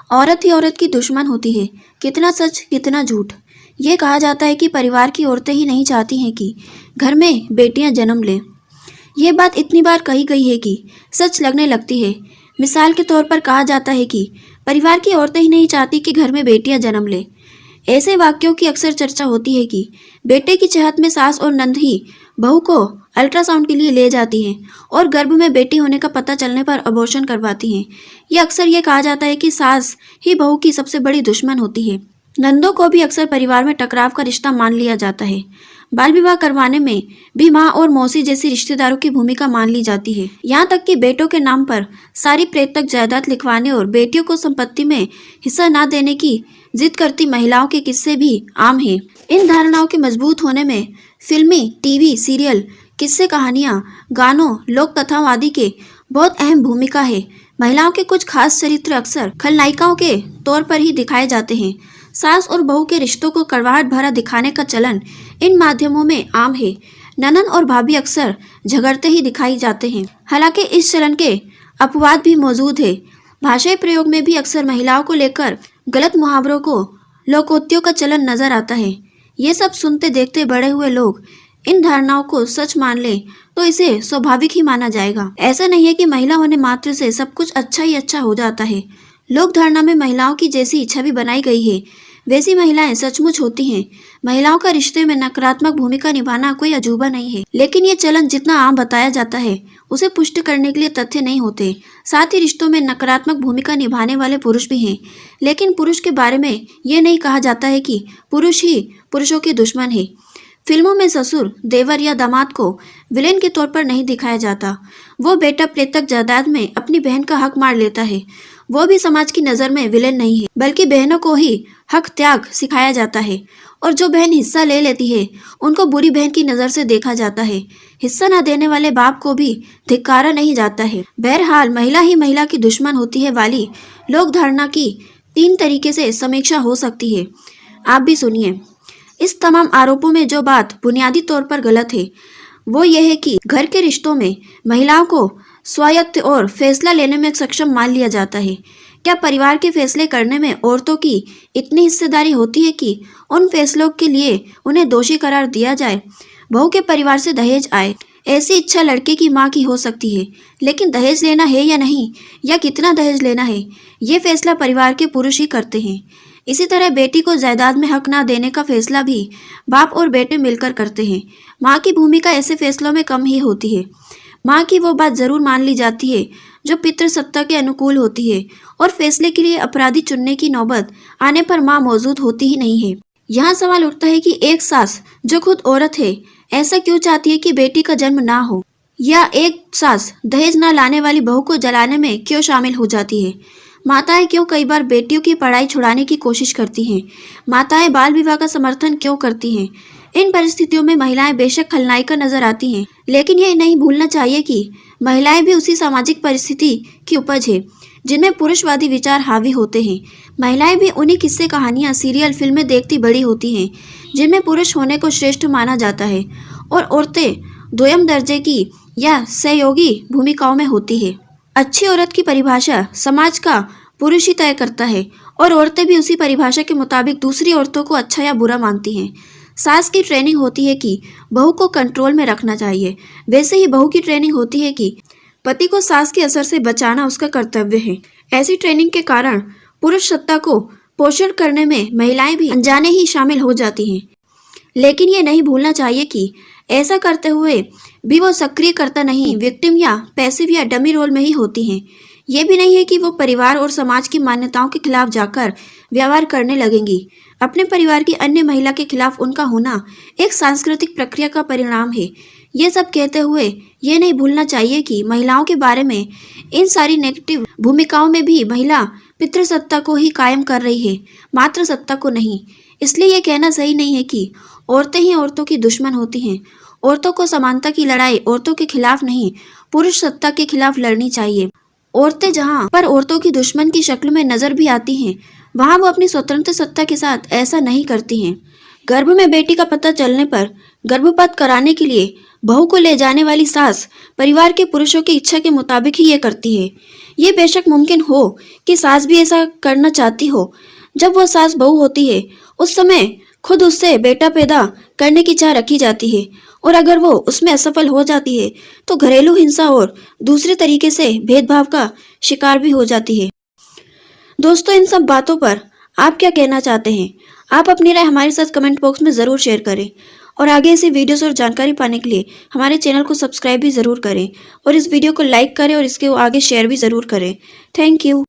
औरत ही औरत की दुश्मन होती है। कितना सच कितना झूठ। ये कहा जाता है कि परिवार की औरतें ही नहीं चाहती हैं कि घर में बेटियां जन्म लें। ये बात इतनी बार कही गई है कि सच लगने लगती है। मिसाल के तौर पर कहा जाता है कि परिवार की औरतें ही नहीं चाहती कि घर में बेटियां जन्म लें। ऐसे वाक्यों की अक्सर चर्चा होती है कि बेटे की चाहत में सास और नंद ही बहू को अल्ट्रासाउंड के लिए ले जाती हैं और गर्भ में बेटी होने का पता चलने पर अबॉर्शन करवाती हैं। ये अक्सर ये कहा जाता है कि सास ही बहू की सबसे बड़ी दुश्मन होती है। नंदों को भी अक्सर परिवार में टकराव का रिश्ता मान लिया जाता है। बाल विवाह करवाने में भी माँ और मौसी जैसी रिश्तेदारों की भूमिका मान ली जाती है। यहाँ तक कि बेटों के नाम पर सारी प्रेतक जायदाद लिखवाने और बेटियों को संपत्ति में हिस्सा न देने की जिद करती महिलाओं के किस्से भी आम हैं। इन धारणाओं के मजबूत होने में फिल्मी, टीवी सीरियल, किस्से कहानियाँ, गानों, लोक कथाओं आदि के बहुत अहम भूमिका है। महिलाओं के कुछ खास चरित्र अक्सर खलनायिकाओं के तौर पर ही दिखाए जाते हैं। सास और बहू के रिश्तों को कड़वाहट भरा दिखाने का चलन इन माध्यमों में आम है। ननद और भाभी अक्सर झगड़ते ही दिखाई जाते हैं। हालांकि इस चलन के अपवाद भी मौजूद है। भाषाई प्रयोग में भी अक्सर महिलाओं को लेकर गलत मुहावरों को लोकोक्तियों का चलन नजर आता है। ये सब सुनते देखते बड़े हुए लोग इन धारणाओं को सच मान लें तो इसे स्वाभाविक ही माना जाएगा। ऐसा नहीं है कि महिला होने मात्र से सब कुछ अच्छा ही अच्छा हो जाता है। लोक धारणा में महिलाओं की जैसी छवि बनाई गई है वैसी महिलाएं सचमुच होती हैं। महिलाओं का रिश्ते में नकारात्मक भूमिका निभाना कोई अजूबा नहीं है, लेकिन ये चलन जितना आम बताया जाता है उसे पुष्ट करने के लिए तथ्य नहीं होते। साथ ही रिश्तों में नकारात्मक भूमिका निभाने वाले पुरुष भी हैं, लेकिन पुरुष के बारे में ये नहीं कहा जाता है कि पुरुष ही पुरुषों के दुश्मन है। फिल्मों में ससुर, देवर या दामाद को विलेन के तौर पर नहीं दिखाया जाता। वो बेटा प्रेतक जायदाद में अपनी बहन का हक मार लेता है। वो भी समाज की नज़र में विलेन नहीं है, बल्कि बहनों को ही हक त्याग सिखाया जाता है और जो बहन हिस्सा ले लेती है उनको बुरी बहन की नज़र से देखा जाता है। हिस्सा न देने वाले बाप को भी धिक्कारा नहीं जाता है। बहरहाल महिला ही महिला की दुश्मन होती है वाली लोक धारणा की 3 तरीके से समीक्षा हो सकती है। आप भी सुनिए। इस तमाम आरोपों में जो बात बुनियादी तौर पर गलत है वो ये है कि घर के रिश्तों में महिलाओं को स्वायत्त और फैसला लेने में सक्षम मान लिया जाता है। क्या परिवार के फैसले करने में औरतों की इतनी हिस्सेदारी होती है कि उन फैसलों के लिए उन्हें दोषी करार दिया जाए? बहू के परिवार से दहेज आए, ऐसी इच्छा लड़के की मां की हो सकती है, लेकिन दहेज लेना है या नहीं या कितना दहेज लेना है ये फैसला परिवार के पुरुष ही करते हैं। इसी तरह बेटी को जायदाद में हक ना देने का फैसला भी बाप और बेटे मिलकर करते हैं। माँ की भूमिका ऐसे फैसलों में कम ही होती है। माँ की वो बात जरूर मान ली जाती है जो पितृसत्ता के अनुकूल होती है और फैसले के लिए अपराधी चुनने की नौबत आने पर माँ मौजूद होती ही नहीं है। यहाँ सवाल उठता है कि एक सास जो खुद औरत है ऐसा क्यों चाहती है कि बेटी का जन्म ना हो, या एक सास दहेज ना लाने वाली बहू को जलाने में क्यों शामिल हो जाती है? माताएं क्यों कई बार बेटियों की पढ़ाई छुड़ाने की कोशिश करती हैं? माताएं बाल विवाह का समर्थन क्यों करती हैं? इन परिस्थितियों में महिलाएं बेशक खलनायिका नजर आती हैं, लेकिन ये नहीं भूलना चाहिए कि महिलाएं भी उसी सामाजिक परिस्थिति की उपज है जिनमें पुरुषवादी विचार हावी होते हैं। महिलाएं भी उन्हीं किस्से कहानियाँ, सीरियल, फिल्में देखती बड़ी होती हैं जिनमें पुरुष होने को श्रेष्ठ माना जाता है और औरतें द्वयम दर्जे की या सहयोगी भूमिकाओं में होती है। अच्छी औरत की परिभाषा समाज का पुरुष ही तय करता है और औरतें भी उसी परिभाषा के मुताबिक दूसरी औरतों को अच्छा या बुरा मानती हैं। सास की ट्रेनिंग होती है कि बहू को कंट्रोल में रखना चाहिए, वैसे ही बहू की ट्रेनिंग होती है कि पति को सास के असर से बचाना उसका कर्तव्य है। ऐसी ट्रेनिंग के कारण पुरुष सत्ता को पोषण करने में महिलाएं भी अनजाने ही शामिल हो जाती हैं, लेकिन ये नहीं भूलना चाहिए कि ऐसा करते हुए भी वो सक्रिय कर्ता नहीं, विक्टिम या पैसिव या डमी रोल में ही होती हैं। ये भी नहीं है कि वो परिवार और समाज की मान्यताओं के खिलाफ जाकर व्यवहार करने लगेंगी। अपने परिवार की अन्य महिला के खिलाफ उनका होना एक सांस्कृतिक प्रक्रिया का परिणाम है। ये सब कहते हुए ये नहीं भूलना चाहिए कि महिलाओं के बारे में इन सारी नेगेटिव भूमिकाओं में भी महिला पितृसत्ता को ही कायम कर रही है, मातृसत्ता को नहीं। इसलिए ये कहना सही नहीं है कि औरतें ही औरतों की दुश्मन होती हैं। औरतों को समानता की लड़ाई औरतों के खिलाफ नहीं, पुरुष सत्ता के खिलाफ लड़नी चाहिए। औरतें जहाँ पर औरतों की दुश्मन की शक्ल में नजर भी आती हैं, वहाँ वो अपनी स्वतंत्र सत्ता के साथ ऐसा नहीं करती हैं। गर्भ में बेटी का पता चलने पर गर्भपात कराने के लिए बहू को ले जाने वाली सास परिवार के पुरुषों की इच्छा के मुताबिक ही ये करती है। ये बेशक मुमकिन हो कि सास भी ऐसा करना चाहती हो। जब वह सास बहू होती है उस समय खुद उससे बेटा पैदा करने की चाह रखी जाती है, और अगर वो उसमें असफल हो जाती है तो घरेलू हिंसा और दूसरे तरीके से भेदभाव का शिकार भी हो जाती है। दोस्तों, इन सब बातों पर आप क्या कहना चाहते हैं? आप अपनी राय हमारे साथ कमेंट बॉक्स में ज़रूर शेयर करें, और आगे ऐसी वीडियोस और जानकारी पाने के लिए हमारे चैनल को सब्सक्राइब भी ज़रूर करें, और इस वीडियो को लाइक करें और इसके आगे शेयर भी ज़रूर करें। Thank you.